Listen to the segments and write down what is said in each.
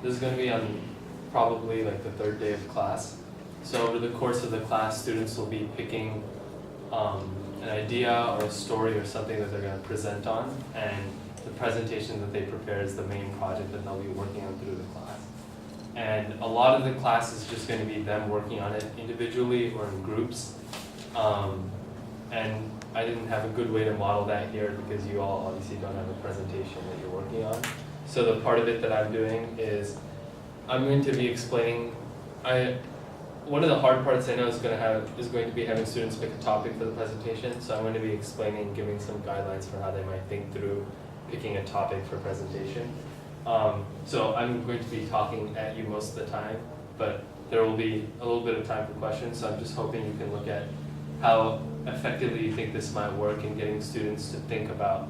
This is going to be on probably like the third day of class. So over the course of the class, students will be picking an idea or a story or something that they're going to present on, and the presentation that they prepare is the main project that they'll be working on through the class. And a lot of the class is just going to be them working on it individually or in groups. And I didn't have a good way to model that here because you all obviously don't have a presentation that you're working on. So the part of it that I'm doing is I'm going to be explaining. One of the hard parts I know is going to be having students pick a topic for the presentation. So I'm going to be explaining, giving some guidelines for how they might think through picking a topic for presentation. So I'm going to be talking at you most of the time, but there will be a little bit of time for questions. So I'm just hoping you can look at how effectively you think this might work in getting students to think about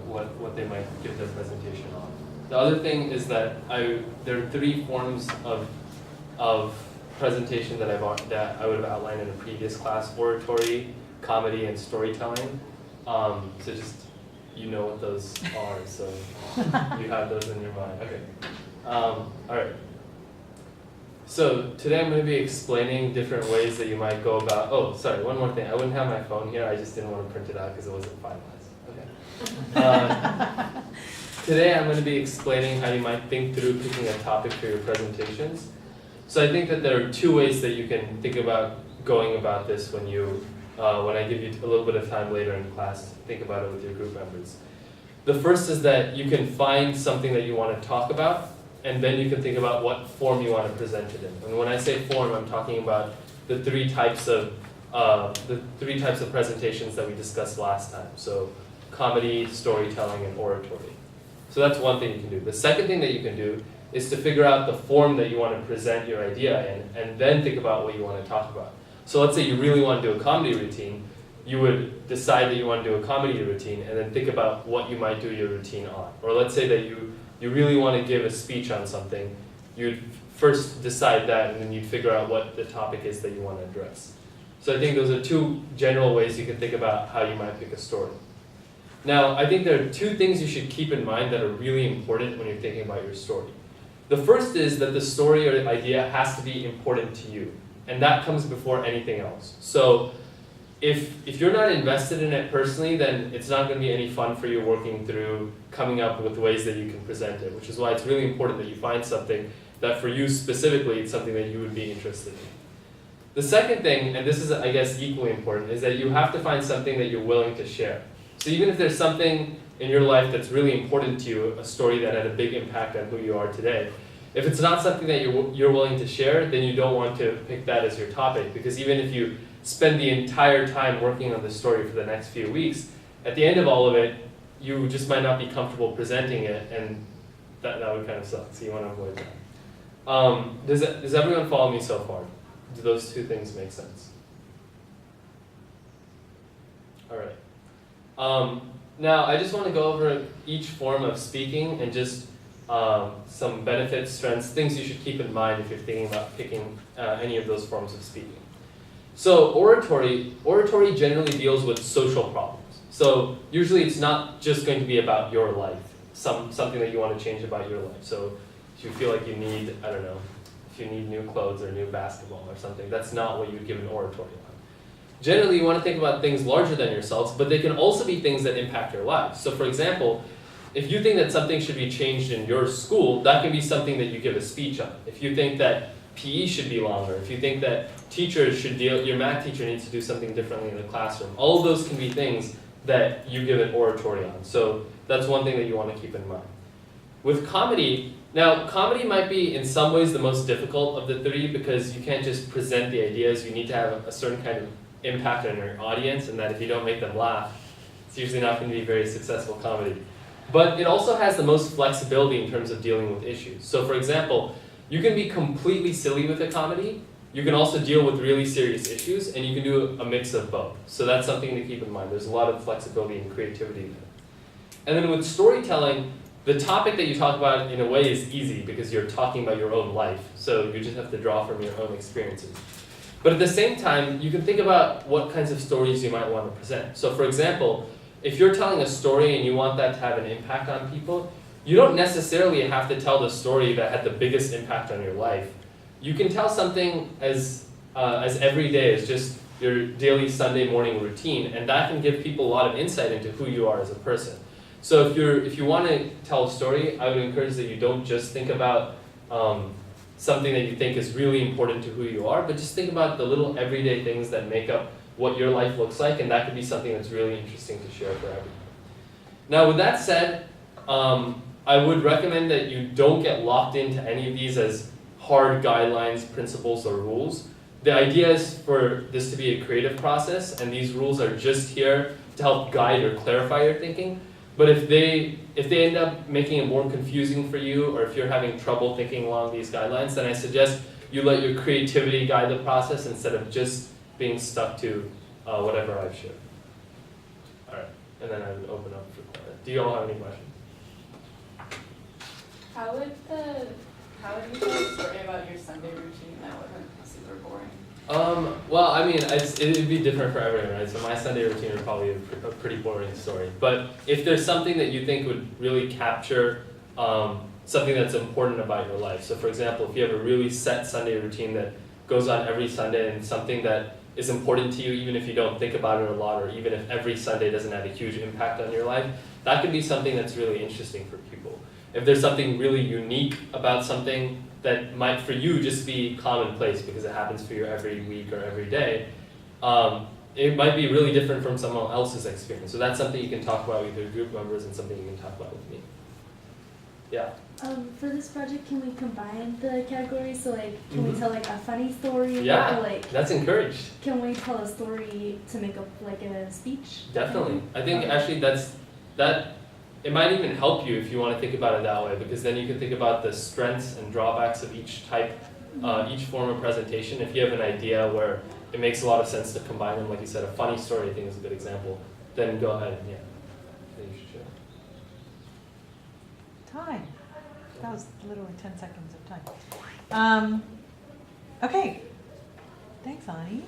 what they might give their presentation on. The other thing is that there are three forms of presentation that I would have outlined in a previous class: oratory, comedy, and storytelling. So just you know what those are, so you have those in your mind. Okay. All right. So today I'm going to be explaining different ways that you might go about. Oh, sorry. One more thing. I wouldn't have my phone here. I just didn't want to print it out because it wasn't finalized. Okay. Today I'm going to be explaining how you might think through picking a topic for your presentations. So I think that there are two ways that you can think about going about this when I give you a little bit of time later in class to think about it with your group members. The first is that you can find something that you want to talk about, and then you can think about what form you want to present it in. And when I say form, I'm talking about the three types of presentations that we discussed last time. So comedy, storytelling, and oratory. So that's one thing you can do. The second thing that you can do is to figure out the form that you want to present your idea in, and then think about what you want to talk about. So let's say you really want to do a comedy routine. You would decide that you want to do a comedy routine, and then think about what you might do your routine on. Or let's say that you really want to give a speech on something. You'd first decide that, and then you'd figure out what the topic is that you want to address. So I think those are two general ways you can think about how you might pick a story. Now, I think there are two things you should keep in mind that are really important when you're thinking about your story. The first is that the story or idea has to be important to you, and that comes before anything else. So if you're not invested in it personally, then it's not going to be any fun for you working through coming up with ways that you can present it, which is why it's really important that you find something that for you specifically, it's something that you would be interested in. The second thing, and this is, I guess, equally important, is that you have to find something that you're willing to share. So even if there's something in your life that's really important to you, a story that had a big impact on who you are today, if it's not something that you're willing to share, then you don't want to pick that as your topic, because even if you spend the entire time working on the story for the next few weeks, at the end of all of it, you just might not be comfortable presenting it, and that would kind of suck, so you want to avoid that. Does everyone follow me so far? Do those two things make sense? All right. Now, I just want to go over each form of speaking and just some benefits, strengths, things you should keep in mind if you're thinking about picking any of those forms of speaking. So oratory generally deals with social problems. So usually it's not just going to be about your life, something that you want to change about your life. So if you feel like you need, I don't know, if you need new clothes or new basketball or something, that's not what you would give an oratory on. Generally, you want to think about things larger than yourselves, but they can also be things that impact your lives. So for example, if you think that something should be changed in your school, that can be something that you give a speech on. If you think that PE should be longer, if you think that your math teacher needs to do something differently in the classroom, all of those can be things that you give an oratory on. So that's one thing that you want to keep in mind. With comedy, now comedy might be in some ways the most difficult of the three because you can't just present the ideas, you need to have a certain kind of impact on your audience, and that if you don't make them laugh, it's usually not going to be very successful comedy. But it also has the most flexibility in terms of dealing with issues. So for example, you can be completely silly with a comedy, you can also deal with really serious issues, and you can do a mix of both. So that's something to keep in mind. There's a lot of flexibility and creativity there. And then with storytelling, the topic that you talk about in a way is easy because you're talking about your own life. So you just have to draw from your own experiences. But at the same time, you can think about what kinds of stories you might want to present. So for example, if you're telling a story and you want that to have an impact on people, you don't necessarily have to tell the story that had the biggest impact on your life. You can tell something as everyday as just your daily Sunday morning routine, and that can give people a lot of insight into who you are as a person. So if you want to tell a story, I would encourage that you don't just think about something that you think is really important to who you are, but just think about the little everyday things that make up what your life looks like, and that could be something that's really interesting to share for everyone. Now, with that said, I would recommend that you don't get locked into any of these as hard guidelines, principles, or rules. The idea is for this to be a creative process, and these rules are just here to help guide or clarify your thinking. But if they end up making it more confusing for you, or if you're having trouble thinking along these guidelines, then I suggest you let your creativity guide the process instead of just being stuck to whatever I've shared. All right, and then I would open up for questions. Do you all have any questions? How would you tell a story about your Sunday routine that wasn't super boring? Well, I mean, it'd be different for everyone, right? So my Sunday routine would probably be a pretty boring story. But if there's something that you think would really capture something that's important about your life. So for example, if you have a really set Sunday routine that goes on every Sunday and something that is important to you, even if you don't think about it a lot, or even if every Sunday doesn't have a huge impact on your life, that could be something that's really interesting for people. If there's something really unique about something that might for you just be commonplace because it happens for you every week or every day, it might be really different from someone else's experience. So that's something you can talk about with your group members and something you can talk about with me. Yeah. For this project, can we combine the categories? So like, can we tell like a funny story? Yeah, or like, that's encouraged. can we tell a story to make up like a speech? Definitely. I think actually it might even help you if you want to think about it that way, because then you can think about the strengths and drawbacks of each type, each form of presentation. If you have an idea where it makes a lot of sense to combine them, like you said, a funny story I think is a good example, then go ahead and I think you should share. Time. That was literally 10 seconds of time. Okay. Thanks, Ani.